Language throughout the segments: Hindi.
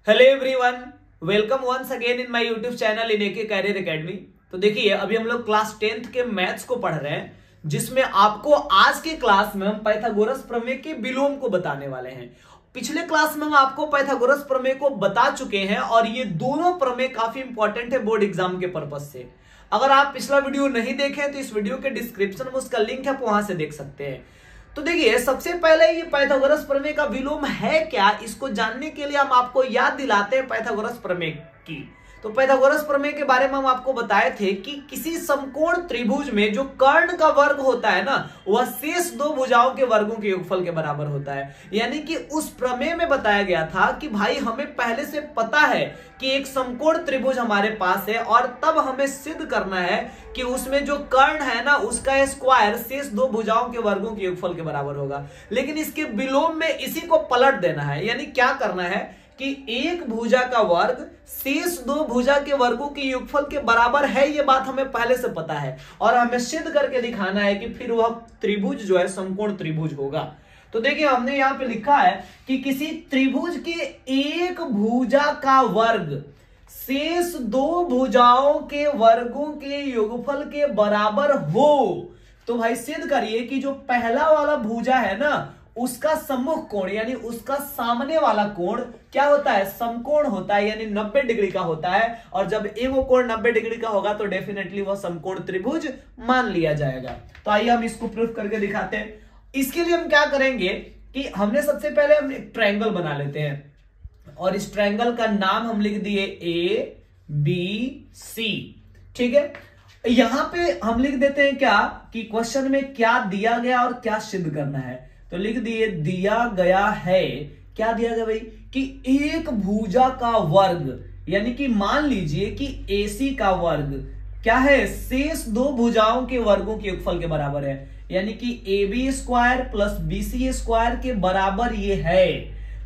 Hello everyone, welcome once again in my YouTube channel in AK career academy. तो देखिए, अभी हम लोग क्लास 10th के मैथ्स को पढ़ रहे हैं, जिसमें आपको आज के क्लास में हम पाइथागोरस प्रमेय के विलोम को बताने वाले हैं। पिछले क्लास में हम आपको पाइथागोरस प्रमेय को बता चुके हैं और ये दोनों प्रमेय काफी इंपॉर्टेंट है बोर्ड एग्जाम के पर्पज से। अगर आप पिछला वीडियो नहीं देखें तो इस वीडियो के डिस्क्रिप्शन में उसका लिंक है, आप वहां से देख सकते हैं। तो देखिए, सबसे पहले ये पाइथागोरस प्रमेय का विलोम है क्या, इसको जानने के लिए हम आपको याद दिलाते हैं पाइथागोरस प्रमेय की। तो पाइथागोरस प्रमेय के बारे में हम आपको बताए थे कि किसी समकोण त्रिभुज में जो कर्ण का वर्ग होता है ना, वह शेष दो भुजाओं के वर्गों के योगफल के बराबर होता है। यानी कि उस प्रमेय में बताया गया था कि भाई हमें पहले से पता है कि एक समकोण त्रिभुज हमारे पास है और तब हमें सिद्ध करना है कि उसमें जो कर्ण है ना, उसका स्क्वायर शेष दो भुजाओं के वर्गों के योगफल के बराबर होगा। लेकिन इसके विलोम में इसी को पलट देना है। यानी क्या करना है कि एक भुजा का वर्ग शेष दो भुजा के वर्गों के योगफल के बराबर है, ये बात हमें पहले से पता है और हमें सिद्ध करके दिखाना है कि फिर वह त्रिभुज जो है समकोण त्रिभुज होगा। तो देखिए, हमने यहां पे लिखा है कि किसी त्रिभुज के एक भुजा का वर्ग शेष दो भुजाओं के वर्गों के योगफल के बराबर हो। तो भाई सिद्ध करिए कि जो पहला वाला भुजा है ना, उसका सम्मुख कोण यानी उसका सामने वाला कोण क्या होता है, समकोण होता है, यानी 90 डिग्री का होता है। और जब एगो कोण 90 डिग्री का होगा तो डेफिनेटली वह समकोण त्रिभुज मान लिया जाएगा। तो आइए हम इसको प्रूफ करके दिखाते हैं। इसके लिए हम क्या करेंगे कि हमने सबसे पहले हम एक ट्रायंगल बना लेते हैं और इस ट्रायंगल का नाम हम लिख दिए ABC। ठीक है, यहां पे हम लिख देते हैं क्या कि क्वेश्चन में क्या दिया गया और क्या सिद्ध करना है। तो लिख दिए, दिया गया है, क्या दिया गया भाई, कि एक भुजा का वर्ग, यानी कि मान लीजिए कि AC का वर्ग क्या है, शेष दो भुजाओं के वर्गों के योगफल के बराबर है। यानी कि AB square plus BC square के बराबर ये है।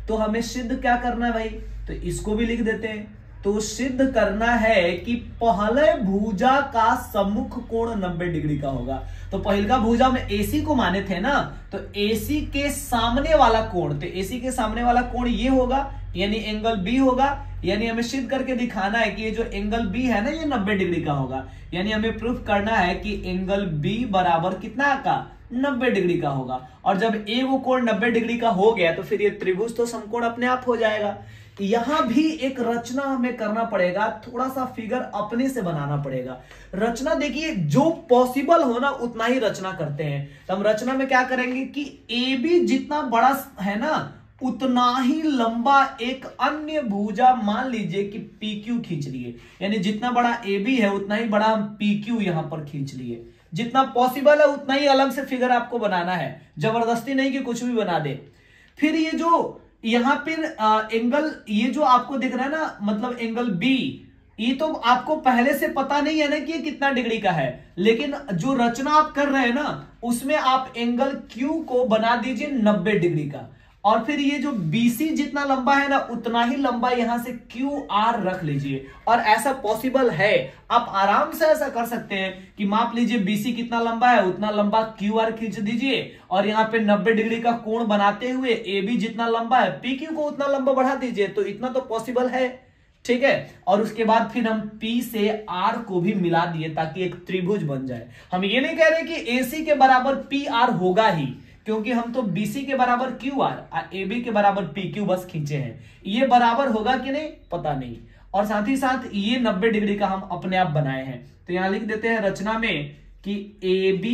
तो हमें सिद्ध क्या करना है भाई, तो इसको भी लिख देते हैं। तो सिद्ध करना है कि पहले भुजा का सम्मुख कोण 90 डिग्री का होगा। तो पहला भुजा में AC को माने थे ना, तो AC के सामने वाला कोण, तो AC के सामने वाला कोण ये होगा, यानी एंगल B होगा। यानी हमें सिद्ध करके दिखाना है कि ये जो एंगल B है ना, ये 90 डिग्री का होगा। यानी हमें प्रूफ करना है कि एंगल B बराबर कितना का, 90 डिग्री का होगा। और जब ए वो कोण 90 डिग्री का हो गया तो फिर ये त्रिभुज तो समकोण अपने आप हो जाएगा। यहां भी एक रचना हमें करना पड़ेगा, थोड़ा सा फिगर अपने से बनाना पड़ेगा। रचना देखिए, जो पॉसिबल हो ना उतना ही रचना करते हैं। तो हम रचना में क्या करेंगे कि AB जितना बड़ा है ना, उतना ही लंबा एक अन्य भुजा मान लीजिए कि PQ खींच लिए। यानी जितना बड़ा AB है उतना ही बड़ा हम PQ यहां पर खींच लिए। जितना पॉसिबल है उतना ही अलग से फिगर आपको बनाना है, जबरदस्ती नहीं कि कुछ भी बना दे। फिर ये जो यहां पर एंगल ये जो आपको दिख रहा है ना, मतलब एंगल B, ये तो आपको पहले से पता नहीं है ना कि ये कितना डिग्री का है, लेकिन जो रचना आप कर रहे हैं ना, उसमें आप एंगल Q को बना दीजिए 90 डिग्री का। और फिर ये जो BC जितना लंबा है ना, उतना ही लंबा यहां से QR रख लीजिए। और ऐसा पॉसिबल है, आप आराम से ऐसा कर सकते हैं कि माप लीजिए BC कितना लंबा है, उतना लंबा QR खींच दीजिए और यहाँ पे 90 डिग्री का कोण बनाते हुए AB जितना लंबा है, PQ को उतना लंबा बढ़ा दीजिए। तो इतना तो पॉसिबल है, ठीक है। और उसके बाद फिर हम P से R को भी मिला दिए ताकि एक त्रिभुज बन जाए। हम ये नहीं कह रहे कि AC के बराबर PR होगा ही, क्योंकि हम तो BC के बराबर QR और AB के बराबर PQ बस खींचे हैं। ये बराबर होगा कि नहीं पता नहीं। और साथ ही साथ ये 90 डिग्री का हम अपने आप बनाए हैं। तो यहां लिख देते हैं रचना में कि AB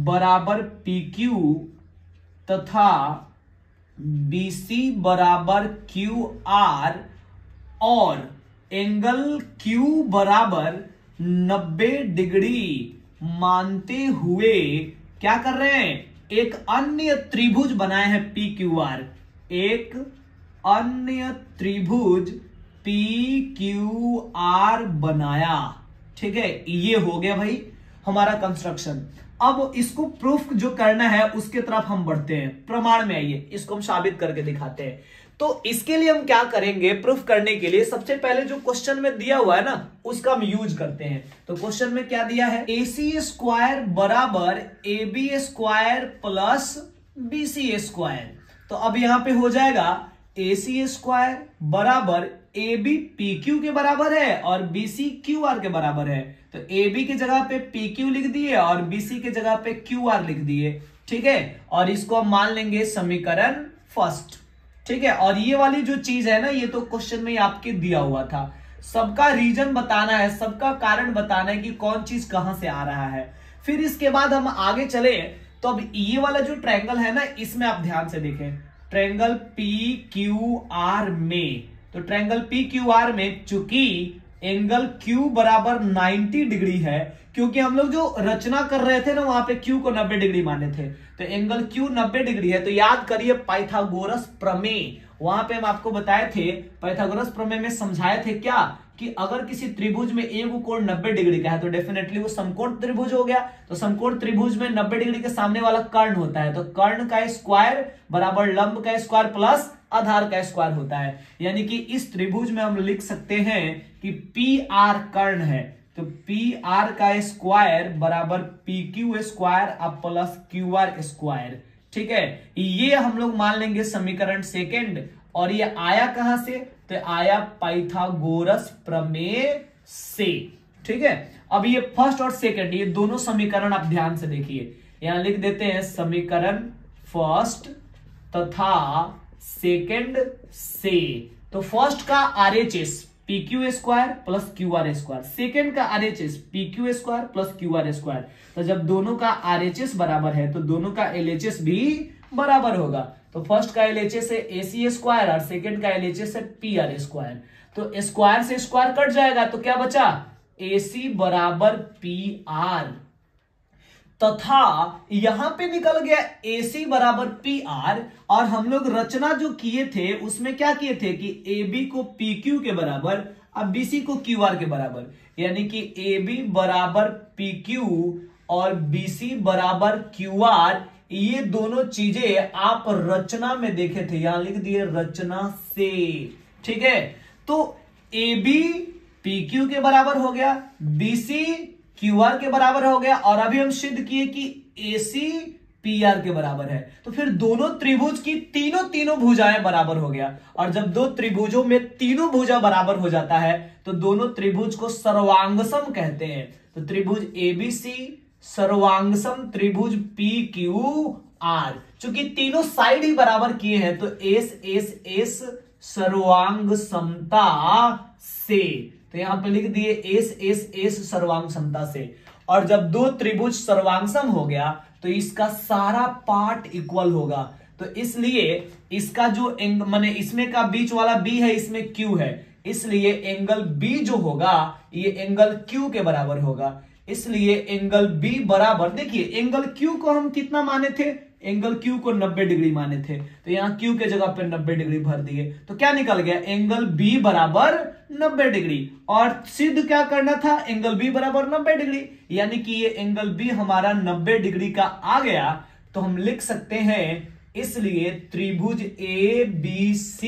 बराबर PQ तथा BC बराबर QR और एंगल Q बराबर 90 डिग्री मानते हुए क्या कर रहे हैं, एक अन्य त्रिभुज बनाए हैं PQR। एक अन्य त्रिभुज PQR बनाया, ठीक है। ये हो गया भाई हमारा कंस्ट्रक्शन। अब इसको प्रूफ जो करना है उसके तरफ हम बढ़ते हैं। प्रमाण में आइए, इसको हम साबित करके दिखाते हैं। तो इसके लिए हम क्या करेंगे, प्रूफ करने के लिए सबसे पहले जो क्वेश्चन में दिया हुआ है ना, उसका हम यूज करते हैं। तो क्वेश्चन में क्या दिया है, AC स्क्वायर बराबर AB square plus BC square. तो अब यहां पे हो जाएगा AC स्क्वायर बराबर AB PQ के बराबर है और BC QR के बराबर है। तो AB की जगह पे PQ लिख दिए और BC की जगह पे QR लिख दिए, ठीक है। और इसको हम मान लेंगे समीकरण फर्स्ट, ठीक है। और ये वाली जो चीज है ना, ये तो क्वेश्चन में आपके दिया हुआ था। सबका रीजन बताना है, सबका कारण बताना है कि कौन चीज कहां से आ रहा है। फिर इसके बाद हम आगे चले तो अब ये वाला जो ट्रायंगल है ना, इसमें आप ध्यान से देखें, ट्रायंगल PQR में, तो ट्रायंगल PQR में चूंकि एंगल Q बराबर 90 डिग्री है, क्योंकि हम लोग जो रचना कर रहे थे ना वहां पे Q को 90 डिग्री माने थे, तो एंगल Q 90 डिग्री है। तो याद करिए पाइथागोरस प्रमेय, वहां पे हम आपको बताए थे, पाइथागोरस प्रमेय में समझाए थे क्या कि अगर किसी त्रिभुज में एक कोण 90 डिग्री का है तो डेफिनेटली वो समकोण त्रिभुज हो गया। तो समकोण त्रिभुज में 90 डिग्री के सामने वाला कर्ण होता है, तो कर्ण का स्क्वायर बराबर लंब का स्क्वायर प्लस आधार का स्क्वायर होता है। यानी कि इस त्रिभुज में हम लिख सकते हैं कि PR कर्ण है, तो PR का स्क्वायर बराबर PQ square plus QR square, ठीक है। ये हम लोग मान लेंगे समीकरण सेकंड। और ये आया कहां से, तो आया पाइथागोरस प्रमेय से, ठीक है। अब ये फर्स्ट और सेकंड, ये दोनों समीकरण आप ध्यान से देखिए, यहां लिख देते हैं समीकरण फर्स्ट तथा सेकंड से। तो फर्स्ट का RHS PQ square plus QR square, second का RHS PQ square plus QR square. तो जब दोनों का RHS बराबर है तो दोनों का LHS भी बराबर होगा। तो फर्स्ट का LHS है AC स्क्वायर और सेकंड का LHS है PR स्क्वायर। तो स्क्वायर से स्क्वायर कट जाएगा तो क्या बचा, AC बराबर PR, तथा यहां पे निकल गया AC बराबर PR। और हम लोग रचना जो किए थे उसमें क्या किए थे कि AB को PQ के बराबर अब BC को QR के बराबर, यानी कि AB बराबर PQ और BC बराबर QR, ये दोनों चीजें आप रचना में देखे थे, यहां लिख दिए रचना से, ठीक है। तो AB PQ के बराबर हो गया, BC QR के बराबर हो गया, और अभी हम सिद्ध किए कि AC PR के बराबर है। तो फिर दोनों त्रिभुज की तीनों भुजाएं बराबर हो गया। और जब दो त्रिभुजों में तीनों भुजा बराबर हो जाता है तो दोनों त्रिभुज को सर्वांगसम कहते हैं। तो त्रिभुज ABC सर्वांगसम त्रिभुज PQR, चूंकि तीनों साइड ही बराबर किए हैं तो S सर्वांग समता से, तो यहां पे लिख दिए S सर्वांग समता से। और जब दो त्रिभुज सर्वांगसम हो गया तो इसका सारा पार्ट इक्वल होगा। तो इसलिए इसका जो माने इसमें का बीच वाला B है, इसमें Q है, इसलिए एंगल B जो होगा ये एंगल Q के बराबर होगा। इसलिए एंगल B बराबर, देखिए एंगल Q को हम कितना माने थे, एंगल Q को 90 डिग्री माने थे, तो यहां Q के जगह पे 90 डिग्री भर दिए, तो क्या निकल गया, एंगल B बराबर 90 डिग्री। और सिद्ध क्या करना था, एंगल B बराबर 90 डिग्री, यानी कि ये एंगल B हमारा 90 डिग्री का आ गया। तो हम लिख सकते हैं, इसलिए त्रिभुज ABC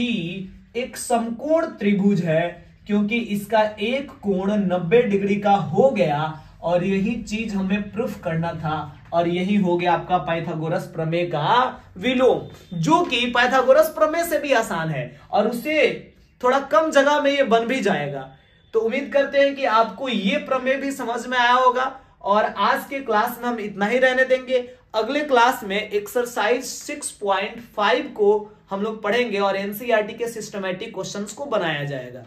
एक समकोण त्रिभुज है, क्योंकि इसका एक कोण 90 डिग्री का हो गया। और यही चीज हमें प्रूफ करना था, और यही हो गया आपका पाइथागोरस प्रमेय का विलोम, जो कि पाइथागोरस प्रमेय से भी आसान है और उससे थोड़ा कम जगह में ये बन भी जाएगा। तो उम्मीद करते हैं कि आपको ये प्रमेय भी समझ में आया होगा। और आज के क्लास में हम इतना ही रहने देंगे। अगले क्लास में एक्सरसाइज 6.5 को हम लोग पढ़ेंगे और एनसीईआरटी के सिस्टमैटिक क्वेश्चंस को बनाया जाएगा।